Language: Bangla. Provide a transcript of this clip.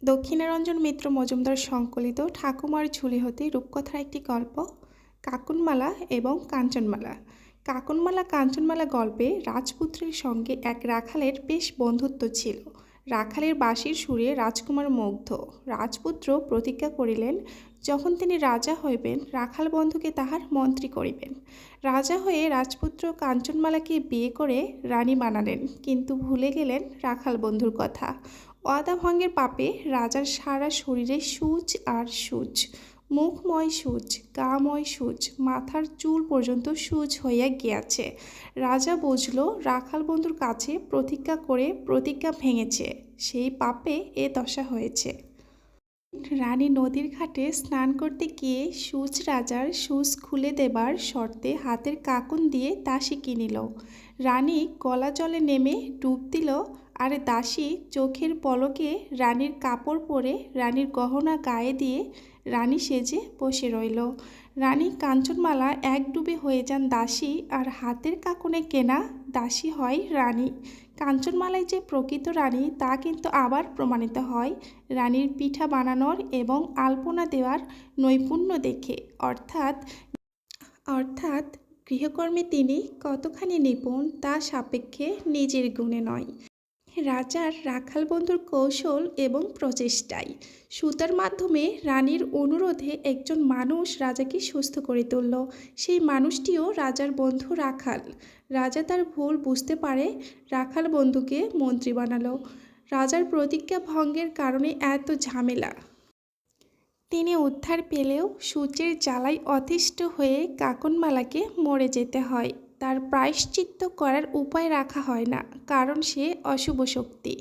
দক্ষিণারঞ্জন মিত্র মজুমদার সংকলিত ঠাকুমার ঝুলি হতে রূপকথার একটি গল্প কাকুনমালা এবং কাঞ্চনমালা। কাকুনমালা কাঞ্চনমালা গল্পে রাজপুত্রের সঙ্গে এক রাখালের বেশ বন্ধুত্ব ছিল। রাখালের বাঁশির সুরে রাজকুমার মুগ্ধ। রাজপুত্র প্রতিজ্ঞা করিলেন, যখন তিনি রাজা হইবেন রাখাল বন্ধুকে তাহার মন্ত্রী করিবেন। রাজা হয়ে রাজপুত্র কাঞ্চনমালাকে বিয়ে করে রানী বানালেন, কিন্তু ভুলে গেলেন রাখাল বন্ধুর কথা। ওয়াদা ভঙ্গের পাপে রাজার সারা শরীরে সূচ আর সূচ, মুখময় সূচ, গাময় সূচ, মাথার চুল পর্যন্ত সূচ হইয়া গিয়াছে। রাজা বুঝল রাখাল বন্ধুর কাছে প্রতিজ্ঞা করে প্রতিজ্ঞা ভেঙেছে, সেই পাপে এ দশা হয়েছে। রানী নদীর ঘাটে স্নান করতে গিয়ে সূচ রাজার সূচ খুলে দেবার শর্তে হাতের কাকুন দিয়ে দাসী কিনিল। রানী গলা জলে নেমে ডুব দিল, আর দাসী চোখের পলকে রানীর কাপড় পরে রানীর গহনা গায়ে দিয়ে রানী সেজে বসে রইল। রানী কাঞ্চনমালা এক ডুবে হয়ে যান দাসী, আর হাতের কাকুনে কেনা দাসী হয় রানী। কাঞ্চনমালায় যে প্রকৃত রানী তা কিন্তু আবার প্রমাণিত হয় রানীর পিঠা বানানোর এবং আলপনা দেওয়ার নৈপুণ্য দেখে, অর্থাৎ গৃহকর্মে তিনি কতখানি নিপুণ তা সাপেক্ষে নিজের গুণে নয়, রাজার রাখাল বন্ধুর কৌশল এবং প্রচেষ্টায়। সুতার মাধ্যমে রানীর অনুরোধে একজন মানুষ রাজাকে সুস্থ করে তুলল। সেই মানুষটিও রাজার বন্ধু রাখাল। রাজা তার ভুল বুঝতে পারে, রাখাল বন্ধুকে মন্ত্রী বানালো। রাজার প্রতিজ্ঞা ভঙ্গের কারণে এত ঝামেলা। তিনি উদ্ধার পেলেও সূচের জ্বালায় অতিষ্ঠ হয়ে কাকুনমালাকে মরে যেতে হয়। তার প্রায়শ্চিত্ত করার উপায় রাখা হয় না, কারণ সে অশুভ শক্তি।